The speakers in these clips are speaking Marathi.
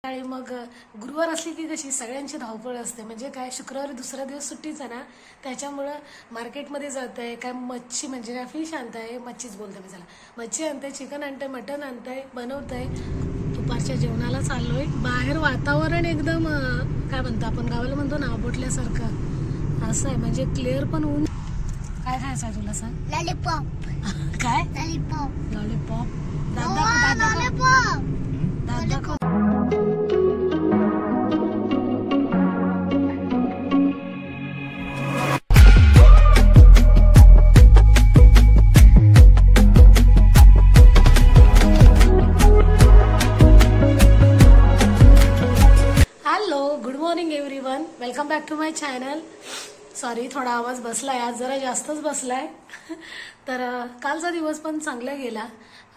आणि मग गुरुवार असली की कशी सगळ्यांची धावपळ असते. म्हणजे काय, शुक्रवारी दुसरा दिवस सुट्टीचा ना, त्याच्यामुळं मार्केटमध्ये जात आहे, काय मच्छी म्हणजे काय फिश आणताय, मच्छीच बोलते मी, चला मच्छी आणताय, चिकन आणताय, मटण आणताय, बनवताय. दुपारच्या जेवणाला चाललोय. बाहेर वातावरण एकदम काय म्हणतो आपण गावाला म्हणतो ना आबोटल्यासारखं असं आहे. म्हणजे क्लिअर पण ऊन. काय खायचं आहे तुला सांग? लॉलीपॉप. काय लॉलीपॉप. लॉलीपॉप? दादा hello, good morning everyone, welcome back to my channel. Sorry, थोडा आवाज बसलाय, आज जरा जास्तच बसलाय. तर कालचा दिवस पण चांगला गेला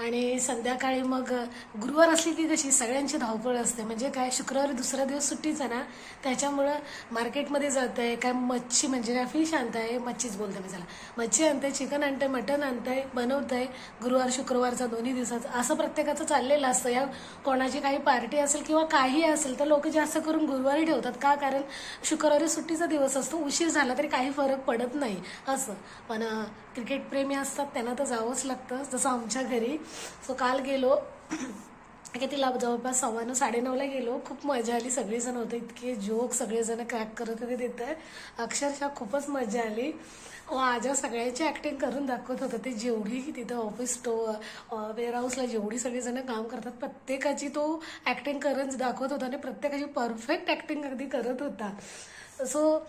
आणि संध्याकाळी मग गुरुवार असली की कशी सगळ्यांची धावपळ असते. म्हणजे काय, शुक्रवारी दुसरा दिवस सुट्टीचा ना, त्याच्यामुळं मार्केटमध्ये जात आहे, काय मच्छी म्हणजे काय फिश आणताय, मच्छीच बोलते मी, चला मच्छी आणताय, चिकन आणताय, मटण आणताय, बनवताय. गुरुवार शुक्रवारचा दोन्ही दिवसाचं असं प्रत्येकाचं चाललेलं असतं. या कोणाची काही पार्टी असेल किंवा काही असेल तर लोक जास्त करून गुरुवारी ठेवतात. का? कारण शुक्रवारी सुट्टीचा दिवस असतो, उशीर झाला तरी काही फरक पडत नाही असं. पण क्रिकेट प्रेमी असतात त्यांना तर जावंच लागतं, जसं आमच्या घरी. सो काल गेलो कितीला, जवळपास 9:15 9:30ला गेलो. खूप मजा आली, सगळेजण होते, इतके जोक सगळेजण क्रॅक करत होते तिथे, अक्षरशः खूपच मजा आली. माझ्या सगळ्याची ऍक्टिंग करून दाखवत होतं ते. जेवढी तिथं ऑफिस वेअरहाऊसला जेवढी सगळेजण काम करतात प्रत्येकाची तो ऍक्टिंग करून दाखवत होता आणि प्रत्येकाची परफेक्ट ऍक्टिंग अगदी करत होता. सो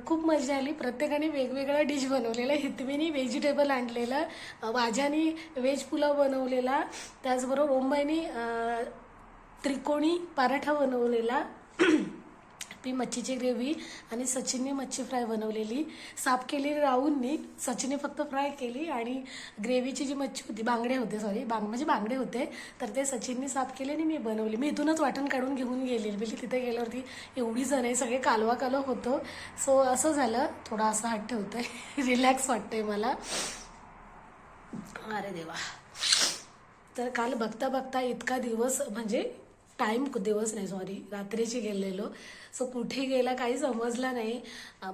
खूप मजा आली. प्रत्येकाने वेगवेगळा डिश बनवलेला. हितवीनी व्हेजिटेबल आणलेलं, वाजानी व्हेज पुलाव बनवलेला, त्याचबरोबर ओंबाईनी त्रिकोणी पराठा बनवलेला, ती मच्छीची ग्रेव्ही, आणि सचिनने मच्छी फ्राय बनवलेली. साफ केलेली राहूननी, सचिनने फक्त फ्राय केली. आणि ग्रेव्हीची जी मच्छी होती, बांगडे होते, सॉरी म्हणजे बांगडे होते, तर ते सचिनने साफ केले आणि मी बनवले. मी इथूनच वाटण काढून घेऊन गेलेली, म्हणजे तिथे गेल्यावरती एवढी जण आहे, सगळे कालवा कालव होतं. सो असं झालं, थोडा असं हात ठेवतंय, रिलॅक्स वाटतंय मला. अरे देवा. तर काल बघता बघता इतका दिवस, म्हणजे दिवस नाही, सॉरी रात्रीची गेलेलो. सो कुठे गेला काही समजला नाही.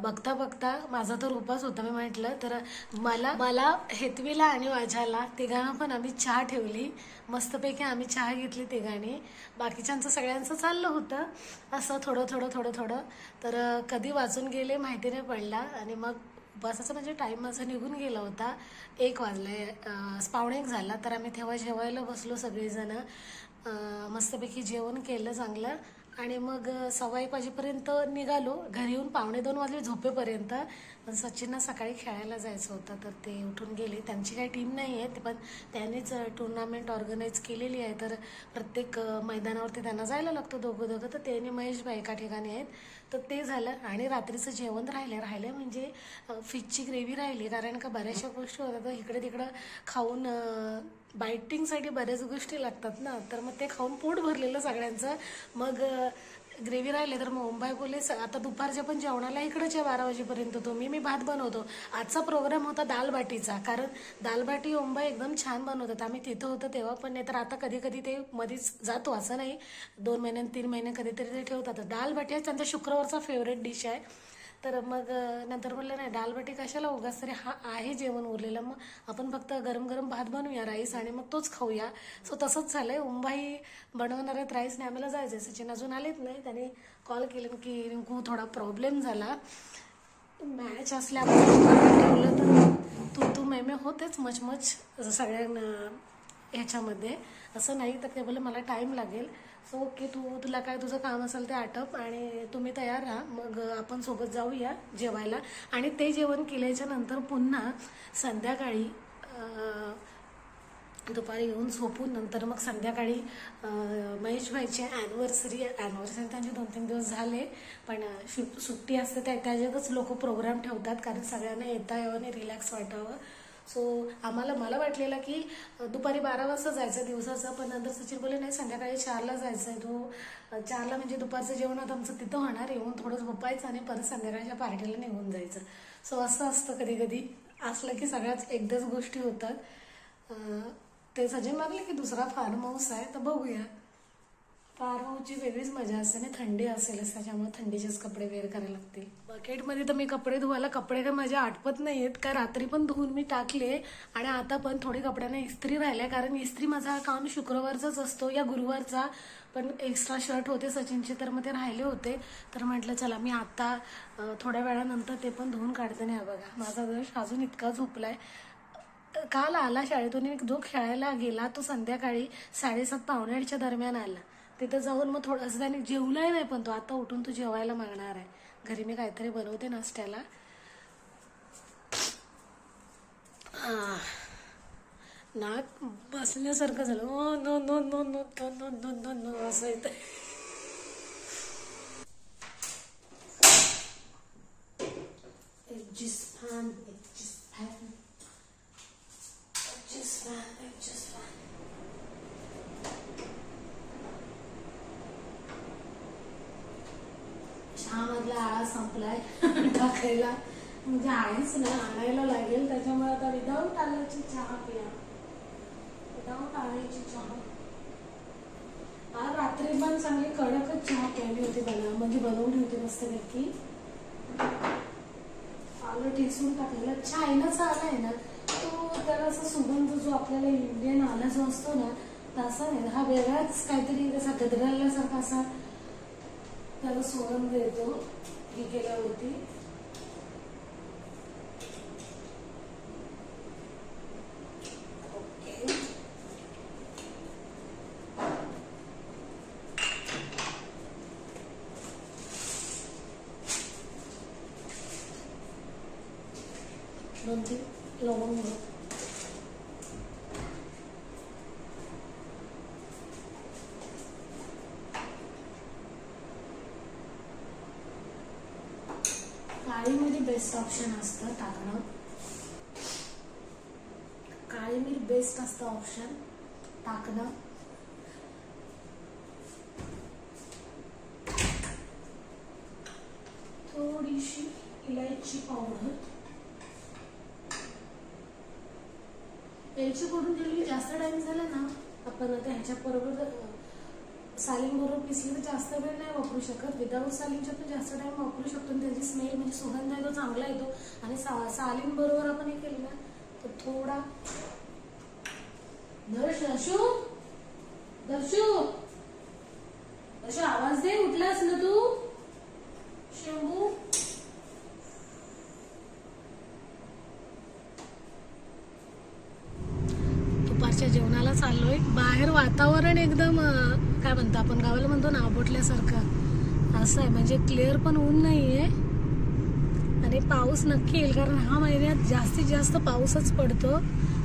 बघता बघता माझा तर उपास होता. मी म्हटलं तर मला हेतवीला आणि वाजाला तिघांना पण आम्ही चहा ठेवली. मस्तपैकी आम्ही चहा घेतली तिघांनी. बाकीच्यांचं सगळ्यांचं चाललं होतं असं थोडं थोडं थोडं थोडं. तर कधी वाचून गेले माहिती नाही पडला. आणि मग उपासाचा म्हणजे टाईम माझा निघून गेला होता. 1 वाजलाय, 1:45 झाला. तर आम्ही तेव्हा जेवायला बसलो सगळेजण. मस्तपैकी जेवण केलं चांगलं आणि मग 1:15 वाजेपर्यंत निघालो. घरी येऊन 1:45 वाजले झोपेपर्यंत. पण सचिनना सकाळी खेळायला जायचं होतं, तर ते उठून गेले. त्यांची काही टीम नाही आहे, पण त्यांनीच टुर्नामेंट ऑर्गनाईज केलेली आहे. तर प्रत्येक मैदानावरती त्यांना जायला लागतं दोघं. तर त्यांनी महेशभाई एका ठिकाणी आहेत, तर ते झालं. आणि रात्रीचं जेवण राहिलं म्हणजे फिशची ग्रेव्ही राहिली. कारण का बऱ्याचशा गोष्टी होत्या, तर इकडे तिकडं खाऊन बायटिंगसाठी बऱ्याच गोष्टी लागतात ना, तर मग ते खाऊन पोट भरलेलं सगळ्यांचं. मग ग्रेव्ही राहिले, तर मग ओंबाई बोलले आता दुपारच्या पण जेवणाला इकडंच आहे 12 वाजेपर्यंत मी भात बनवतो. आजचा प्रोग्राम होता दालबाटीचा, कारण दालबाटी ओंबाई एकदम छान बनवतात. आम्ही तिथं होतो तेव्हा पण, नाही तर आता कधी कधी ते मध्येच जातो, असं नाही, 2 महिने 3 महिने कधीतरी ते ठेवतात. दालबाटी हा त्यांचा शुक्रवारचा फेवरेट डिश आहे. तर मग नंतर बोललं नाही, दालबाटी कशाला उगाच, तरी हा आहे जेवण उरलेलं, मग आपण फक्त गरम गरम भात बनवूया राईस आणि मग तोच खाऊया. सो तसंच झालंय. उंबाई बनवणार आहेत राईसने, आम्हाला जायचंय. सचिन अजून आलेत नाही. त्याने कॉल केले की रिंकू थोडा प्रॉब्लेम झाला, मॅच असल्यामुळे ठेवलं तर तू मेमे होतेच मच सगळ्यांना ह्याच्यामध्ये, असं नाही. तर ते बोलले मला टाईम लागेल. सो ओके, तुला काय तुझं काम असेल ते आटप आणि तुम्ही तयार राहा, मग आपण सोबत जाऊया जेवायला. आणि ते जेवण केल्याच्या नंतर पुन्हा संध्याकाळी दुपारी येऊन झोपून नंतर मग संध्याकाळी महेशभाईची ॲनिव्हर्सरी त्यांचे 2-3 दिवस झाले, पण सुट्टी असते त्याच्यातच लोक प्रोग्राम ठेवतात, कारण सगळ्यांना येता यावं आणि रिलॅक्स वाटावं. सो मला वाटलेलं की दुपारी 12 वाजता जायचं दिवसाचं, पण नंतर सचिन बोलले नाही, संध्याकाळी 4ला जायचं आहे. 4ला म्हणजे दुपारचं जेवण आता आमचं तिथं होणार, येऊन थोडं झोपायचं आणि परत संध्याकाळच्या पार्टीला निघून जायचं. सो असं असतं कधी कधी, असलं की सगळ्याच एकदाच गोष्टी होतात. ते सचिन मागले की दुसरा फार्म हाऊस आहे, तर बघूया. पारवची वेगळीच मजा असते ना, थंडी असेलच त्याच्यामुळे थंडीचेच कपडे वेअर करायला लागतील. बकेटमध्ये तर मी कपडे धुवायला कपडे काय माझ्या आटपत नाहीयेत, का रात्री पण धुवून मी टाकले आणि आता पण थोडी कपड्यांना इस्त्री राहिल्या, कारण इस्त्री माझा काम शुक्रवारचाच असतो या गुरुवारचा, पण एक्स्ट्रा शर्ट होते सचिनचे तर मग ते राहिले होते, तर म्हटलं चला मी आता थोड्या वेळानंतर ते पण धुवून काढते. नाही बघा माझा दश अजून इतका झोपलाय. काल आला शाळेतून, जो खेळायला गेला तो संध्याकाळी 7:30 पावणे 8च्या दरम्यान आला. तिथं जाऊन मग थोडंसं त्याने जेवलाय नाही, पण तो आता उठून तो जेवायला मागणार आहे. घरी मी काहीतरी बनवते नाश्त्याला. नाक बसल्यासारखं झालं. Oh no no no no no no no no no असं येतं. चहामधला आळा संपलाय टाकायला, म्हणजे आहेच ना, आणायला लागेल. त्याच्यामुळे आता विदाऊट आल्याची चहा पिया, विदाऊट आल्याची चहा. आज रात्री पण चांगली कडकच चहा प्यायली होती, म्हणजे बनवली होती मस्तपैकी. आलं ठेचून टाकलेला चायनाचा आला आहे ना, तो त्याला असा सुगंध जो आपल्याला इंडियन आला जो असतो ना तसा नाही, हा वेगळाच काहीतरी त्याचा गदगदल्यासारखा असा त्याला सुगंध येतो हे केल्यावरती. लवंग काळी मिरी बेस्ट ऑप्शन असतं टाकणं. काळी मिरी बेस्ट असतं ऑप्शन टाकणं. थोडीशी इलायची पावडर. इलायची पावडर दिली जास्त टाइम झाला ना, आपण आता ह्याच्या बरोबर सालिंग बरोबर पिसली तर जास्त वेळ नाही वापरू शकत. विदाऊट सालिंगच्या पण जास्त टाइम वापरू शकतो. त्याची स्मेल म्हणजे सुगंध आहे तो चांगला येतो. आणि सालिंग बरोबर आपण हे केलं ना तर थोडा दर्शू आवाज दे, उठलास ना तू शंभू. दुपारच्या जेवणाला चाललोय. बाहेर वातावरण एकदम काय म्हणतो आपण गावाला म्हणतो ना आबोटल्यासारखं असं आहे, म्हणजे क्लिअर पण ऊन नाहीये आणि पाऊस नक्की येईल, कारण ह्या महिन्यात जास्तीत जास्त पाऊसच पडतो.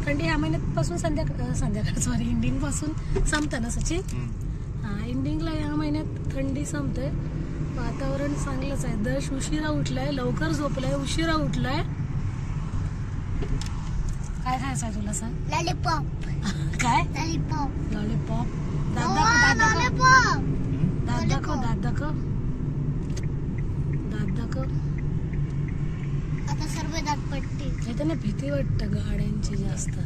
थंडी ह्या महिन्यापासून संध्याकाळ सॉरी एंडिंग पासून संपतं ना सचिन. हा एंडिंगला ह्या महिन्यात थंडी संपते. वातावरण चांगलंच आहे. दश उशिरा उठलाय, लवकर झोपलाय, उशिरा उठलाय. काय खायचं आहे तुला सांग? लॉलीपॉप. काय लॉलीपॉप? लॉलीपॉप. दात दाखव. आता सर्व दात पडते. इथे ना भीती वाटतं गाड्यांची जास्त.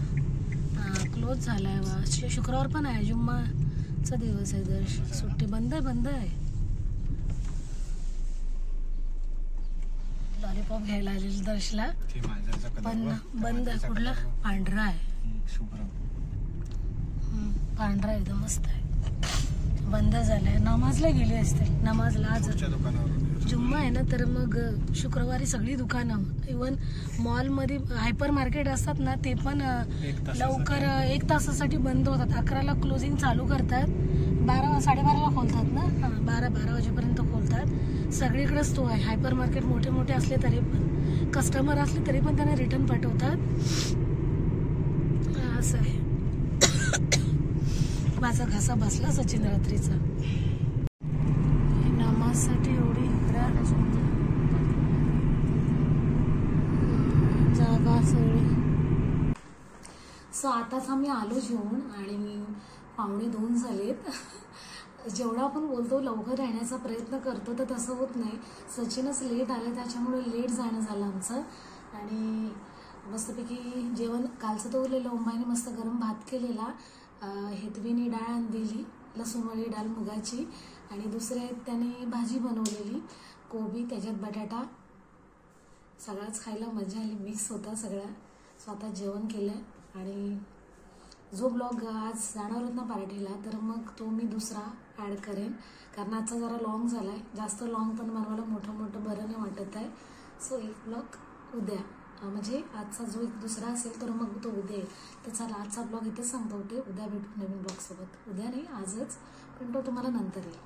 हा क्लोज झालाय वा. शुक्रवार पण आहे, जुम्माचा दिवस आहे. दर्श सुट्टी बंद आहे. लॉलीपॉप घ्यायला आलेली दर्शला, पण बंद आहे. कुठला? पांढरा आहे. पांढरा एकदम मस्त आहे. बंद झालाय. नमाजला गेली असते. नमाजला आज जुम्मा आहे ना, तर मग शुक्रवारी सगळी दुकानं, इवन मॉलमध्ये हायपर मार्केट असतात ना ते पण लवकर 1 तासासाठी बंद होतात. 11ला क्लोजिंग चालू करतात, 12-12:30ला खोलतात ना. 12 वाजेपर्यंत खोलतात. सगळीकडेच तो आहे. हायपर मार्केट मोठे असले तरी पण कस्टमर असले तरी पण त्यांना रिटर्न पाठवतात. असं आहे. माझा घसा बसला सचिन रात्रीचा. नमाजसाठी एवढी जागा सगळी. सो आताच आम्ही आलो जेवून आणि 1:45 झालेत. जेवढा आपण बोलतो लवकर येण्याचा प्रयत्न करतो तर तसं होत नाही. सचिनच लेट आले, त्याच्यामुळे लेट जाणं झालं आमचं. आणि मस्तपैकी जेवण कालचं तर उरलेलं. उंबाईने मस्त गरम भात केलेला, हेतवीने डाळ दिली लसूण वडी डाळ मुगाची, आणि दुसरे आहेत त्याने भाजी बनवलेली कोबी, त्याच्यात बटाटा. सगळाच खायला मजा आली, मिक्स होता सगळा. स्वतः जेवण केलं. आणि जो ब्लॉग आज जाणार होत ना पार्टीला, तर मग तो मी दुसरा ॲड करेन, कारण आजचा जरा लॉंग झाला आहे. जास्त लॉंग पण बनवायला मोठं बरं नाही वाटत आहे. सो एक ब्लॉग उद्या, म्हणजे आजचा जो एक दुसरा असेल तर मग तो उद्या येईल. तर चला आजचा ब्लॉग इथेच संपवते. उद्या भेटू नवीन ब्लॉगसोबत. उद्या नाही, आजच, पण तो तुम्हाला नंतर येईल.